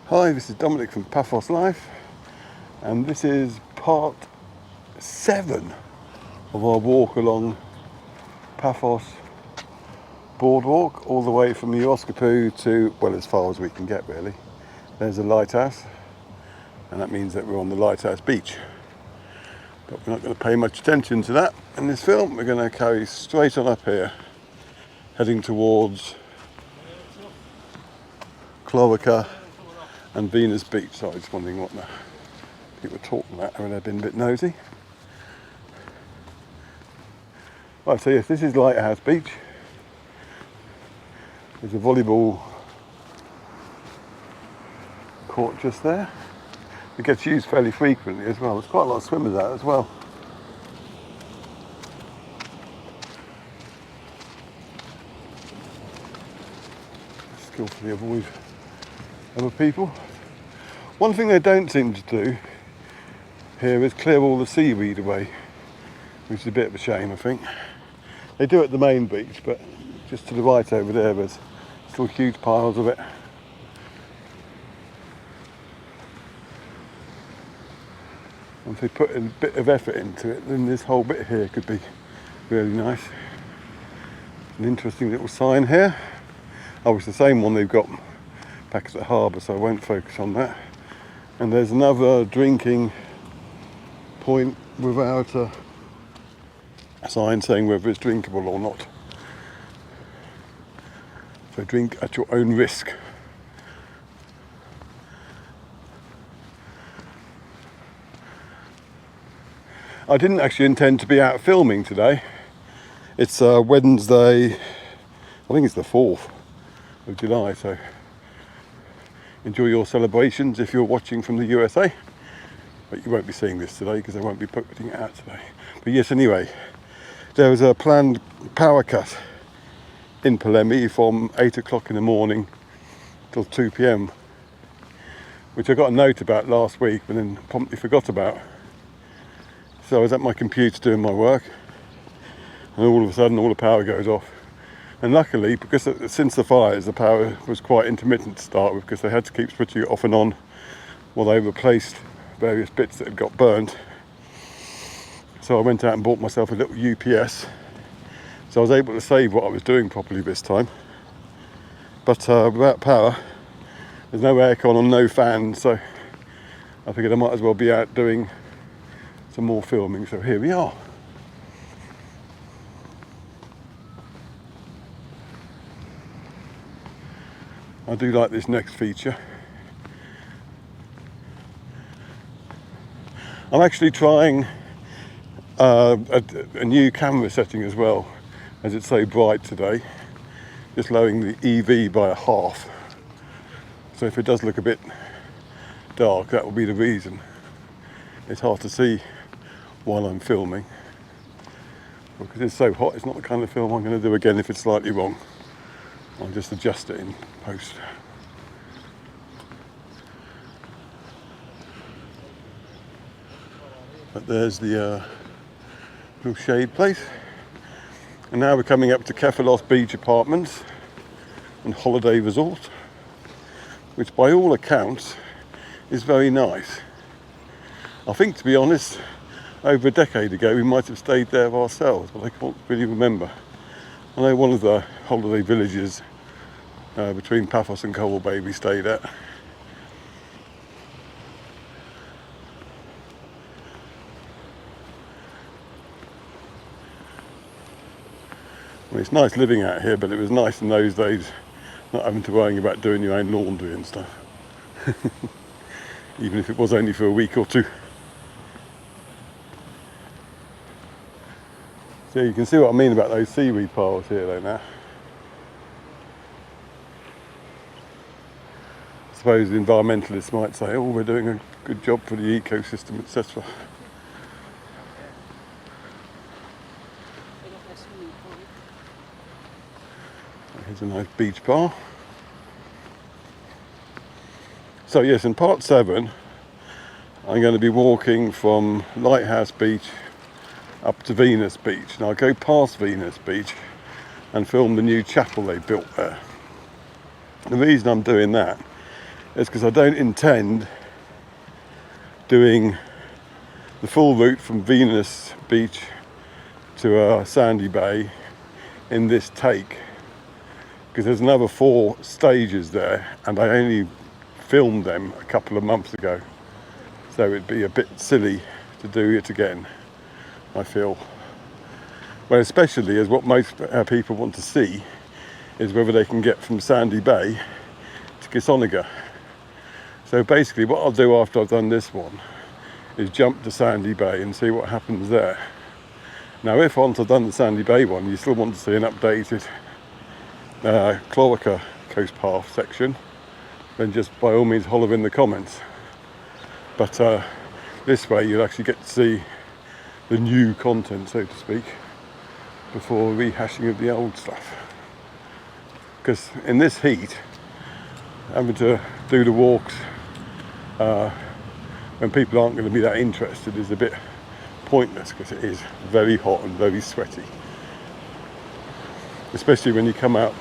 Hi, this is Dominic from Paphos Life, and this is part 7 of our walk along Paphos Boardwalk, all the way from Keero to, well, as far as we can get really. There's a lighthouse, and that means that we're on the Lighthouse Beach. But we're not going to pay much attention to that in this film. We're going to carry straight on up here, heading towards Cloaca and Venus Beach. So I was just wondering what the people were talking about, and they've been a bit nosy. Right, so yes, this is Lighthouse Beach. There's a volleyball court just there. It gets used fairly frequently as well. There's quite a lot of swimmers out as well. Skillfully avoid other people. One thing they don't seem to do here is clear all the seaweed away, which is a bit of a shame, I think. They do it at the main beach, but just to the right over there, there's still huge piles of it. And if they put a bit of effort into it, then this whole bit here could be really nice. An interesting little sign here. Oh, it's the same one they've got back at the harbour, so I won't focus on that. And there's another drinking point without a sign saying whether it's drinkable or not. So drink at your own risk. I didn't actually intend to be out filming today. It's Wednesday, I think it's the 4th of July, so enjoy your celebrations if you're watching from the USA. But you won't be seeing this today because I won't be putting it out today. But yes, anyway, there was a planned power cut in Polemi from 8 o'clock in the morning till 2 p.m, which I got a note about last week but then promptly forgot about. So I was at my computer doing my work, and all of a sudden all the power goes off. And luckily, because since the fires, the power was quite intermittent to start with, because they had to keep switching it off and on while they replaced various bits that had got burnt. So I went out and bought myself a little UPS. So I was able to save what I was doing properly this time. But without power, there's no aircon and no fan, so I figured I might as well be out doing some more filming. So here we are. I do like this next feature. I'm actually trying a new camera setting as well, as it's so bright today. Just lowering the EV by a half. So if it does look a bit dark, that will be the reason. It's hard to see while I'm filming. Because it's so hot, it's not the kind of film I'm going to do again if it's slightly wrong. I'll just adjust it in post. But there's the little shade place. And now we're coming up to Kefalos Beach Apartments and Holiday Resort, which by all accounts is very nice. I think, to be honest, over a decade ago we might have stayed there ourselves, but I can't really remember. I know one of the holiday villages between Paphos and Choulou we stayed at. Well, it's nice living out here, but it was nice in those days not having to worry about doing your own laundry and stuff. Even if it was only for a week or two. So you can see what I mean about those seaweed piles here though now. I suppose the environmentalists might say, oh, we're doing a good job for the ecosystem, etc. Here's a nice beach bar. So yes, in part 7, I'm going to be walking from Lighthouse Beach up to Venus Beach. And I'll go past Venus Beach and film the new chapel they built there. The reason I'm doing that is because I don't intend doing the full route from Venus Beach to Sandy Bay in this take, because there's another 4 stages there, and I only filmed them a couple of months ago, so it'd be a bit silly to do it again, I feel. Well, especially as what most people want to see is whether they can get from Sandy Bay to Kisoniga. So basically what I'll do after I've done this one is jump to Sandy Bay and see what happens there. Now, if once I've done the Sandy Bay one, you still want to see an updated Chlorica Coast Path section, then just by all means holler in the comments. But this way you'll actually get to see the new content, so to speak, before rehashing of the old stuff. Because in this heat, having to do the walks when people aren't going to be that interested is a bit pointless, because it is very hot and very sweaty, especially when you come out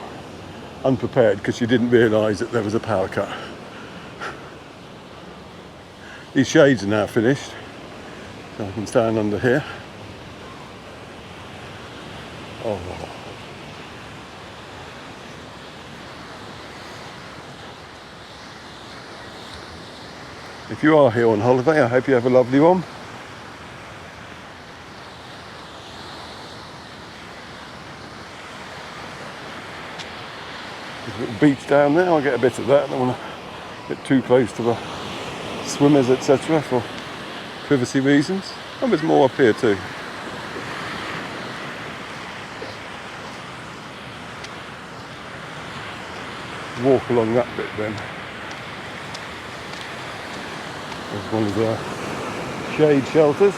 unprepared because you didn't realise that there was a power cut. These shades are now finished, so I can stand under here. Oh. If you are here on holiday, I hope you have a lovely one. There's a little beach down there, I'll get a bit of that. I don't want to get too close to the swimmers, etc. for privacy reasons. And there's more up here too. Walk along that bit then. There's one of the shade shelters.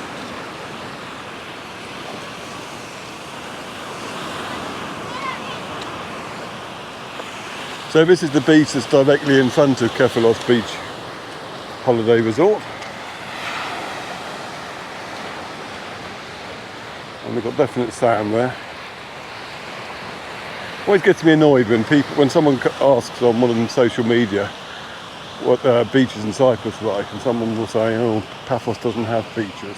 So this is the beach that's directly in front of Kefalos Beach Holiday Resort. And we've got definite sand there. Always gets me annoyed when someone asks on one of them social media what beaches in Cyprus are like, and someone will say, oh, Paphos doesn't have beaches.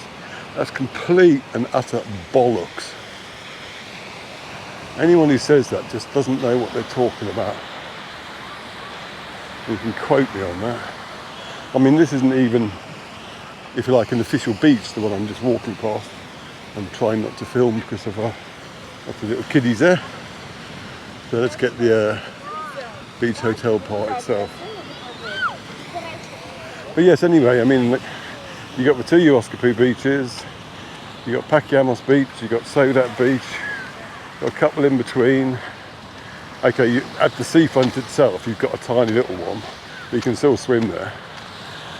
That's complete and utter bollocks. Anyone who says that just doesn't know what they're talking about. You can quote me on that. I mean, this isn't even, if you like, an official beach, the one I'm just walking past. I'm trying not to film because of the little kiddies there. So let's get the beach hotel part itself. But yes, anyway, I mean, you got the 2 Euroscopy beaches, you got Paphos Beach, you got Sodat Beach, got a couple in between. Okay, at the seafront itself, you've got a tiny little one, but you can still swim there.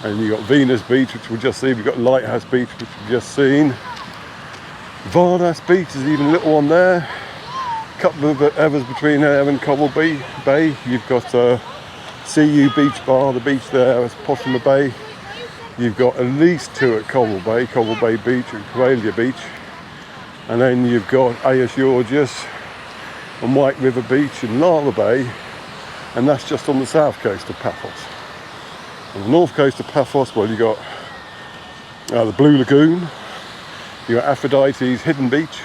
And you got Venus Beach, which we'll just see. We've got Lighthouse Beach, which we've just seen. Vardas Beach, there's even a little one there. A couple of others between there and Cobble Bay. You've got CU Beach Bar, the beach there is Possuma Bay. You've got at least 2 at Cobble Bay Beach and Coralia Beach. And then you've got Agios Fotios and White River Beach and Lava Bay. And that's just on the south coast of Paphos. On the north coast of Paphos, well, you've got the Blue Lagoon. You've got Aphrodite's Hidden Beach.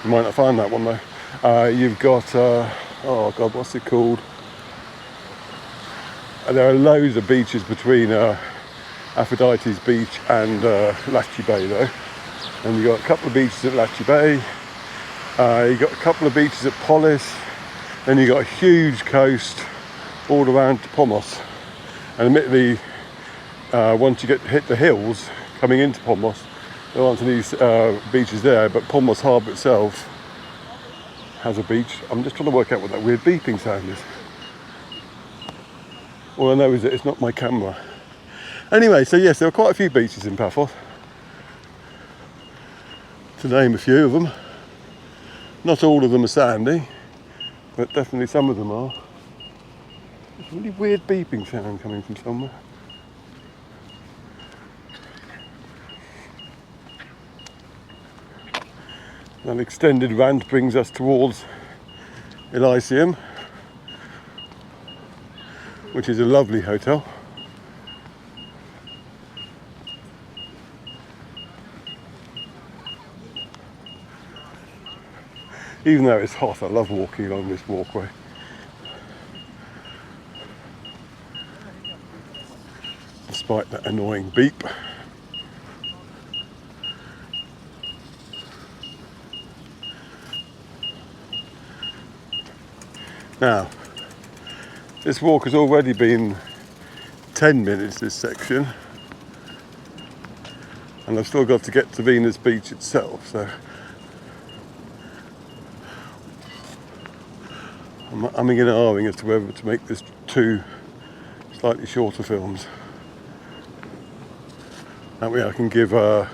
You might not find that one though. You've got, oh God, what's it called? There are loads of beaches between Aphrodite's Beach and Lachi Bay though. And you've got a couple of beaches at Lachi Bay. You've got a couple of beaches at Polis. Then you've got a huge coast all around Pomos. And admittedly, once you hit the hills coming into Pomos, there aren't any beaches there, but Pomos Harbour itself has a beach. I'm just trying to work out what that weird beeping sound is. All I know is that it's not my camera. Anyway, so yes, there are quite a few beaches in Paphos, to name a few of them. Not all of them are sandy, but definitely some of them are. There's a really weird beeping sound coming from somewhere. An extended rant brings us towards Elysium, which is a lovely hotel. Even though it's hot, I love walking along this walkway. Despite that annoying beep. Now, this walk has already been 10 minutes, this section, and I've still got to get to Venus Beach itself, so I'm umming and ahhing as to whether to make this 2 slightly shorter films. That way I can give the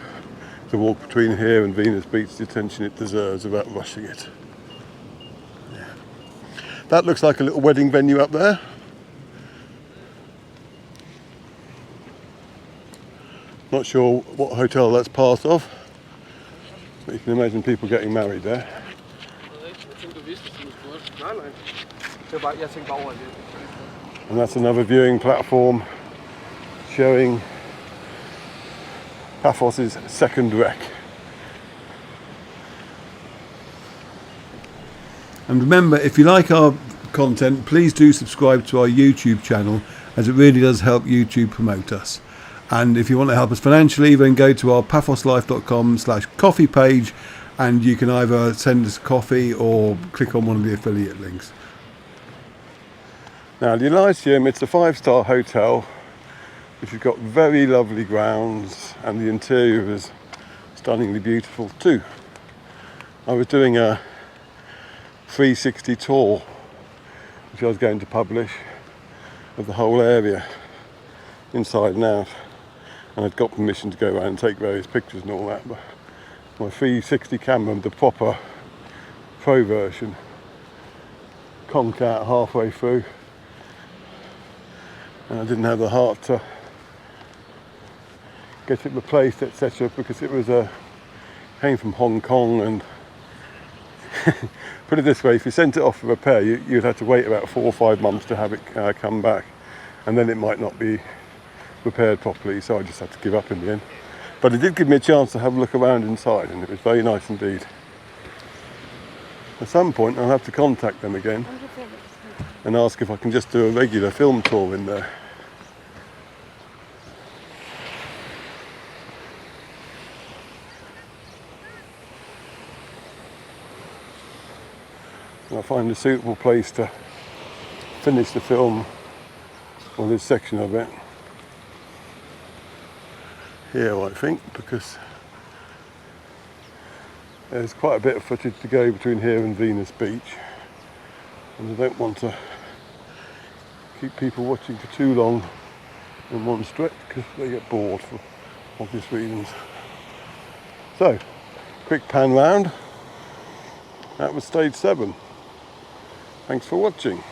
walk between here and Venus Beach the attention it deserves without rushing it. Yeah. That looks like a little wedding venue up there. Not sure what hotel that's part of, but you can imagine people getting married there. And that's another viewing platform showing Paphos' second wreck. And remember, if you like our content, please do subscribe to our YouTube channel, as it really does help YouTube promote us. And if you want to help us financially, then go to our paphoslife.com/coffee page, and you can either send us coffee or click on one of the affiliate links. Now, the Elysium, it's a 5-star hotel which has got very lovely grounds, and the interior is stunningly beautiful too. I was doing a 360 tour which I was going to publish of the whole area inside and out, and I'd got permission to go around and take various pictures and all that, but my 360 camera, the proper pro version, conked out halfway through, and I didn't have the heart to get it replaced, etc., because it was came from Hong Kong, and put it this way, if you sent it off for repair, you'd have to wait about 4 or 5 months to have it come back, and then it might not be repaired properly, so I just had to give up in the end. But it did give me a chance to have a look around inside, and it was very nice indeed. At some point I'll have to contact them again and ask if I can just do a regular film tour in there. And I'll find a suitable place to finish the film, or this section of it, here I think, because there's quite a bit of footage to go between here and Venus Beach, and I don't want to keep people watching for too long in one stretch because they get bored for obvious reasons. So, quick pan round. That was stage 7. Thanks for watching.